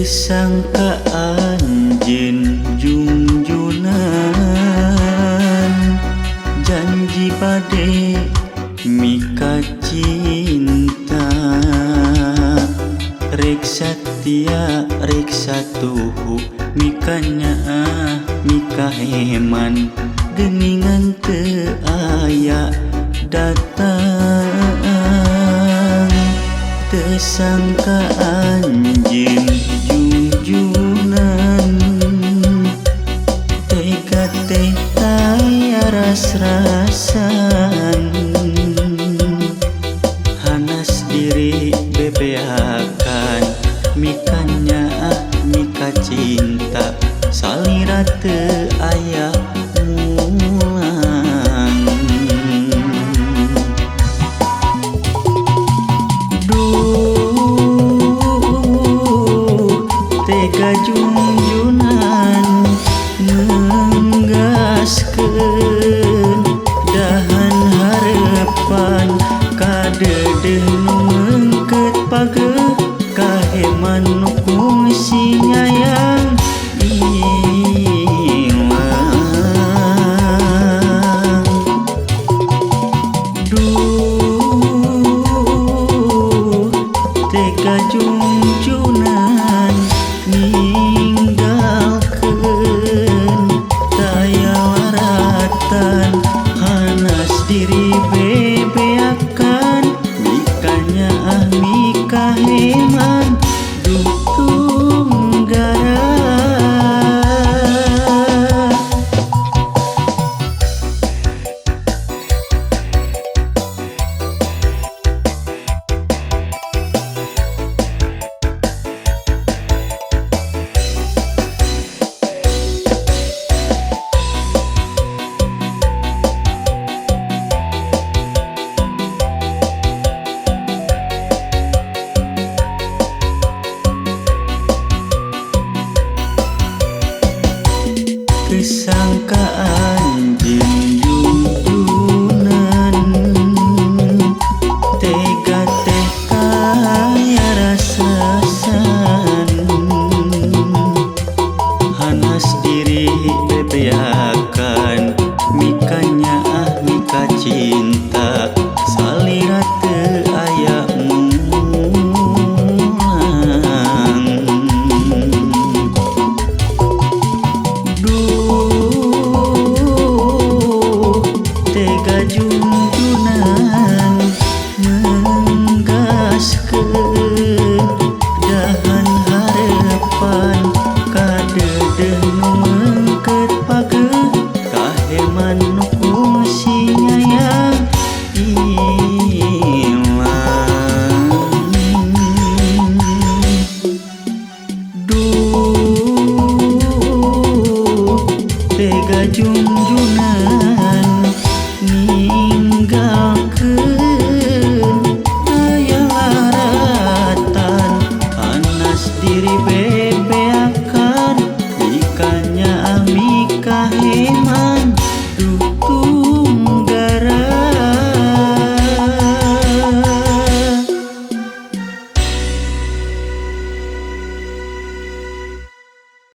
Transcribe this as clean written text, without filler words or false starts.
Sangkaan jin junjunan janji pade mika cinta rek satya rek satuhu mikanya mika heman geningan teu aya datang teu sangkaan jin junjunan tega teh taya ras-rasan hanas diri bebeakan mikanya mika cinta salira teu aya mulang tega junjunan nenggaskeun dahan harepan kadedeh nu meungkeut pageuh kaheman nu kungsi nyayang ilang tega junjunan ninggalkeun daya waratan hanas diri bebeakan mikanya mika heman duh tunggara sangkaan jin junjunan tega teh kaya ras-rasan hanas diri bebeakan mikanya mika cinta salira teu aya mulang tega junjunan nenggaskeun dahan harepan kadedeh nu meungkeut pageuh kaheman nu kungsi nyayang ilang tega junjunan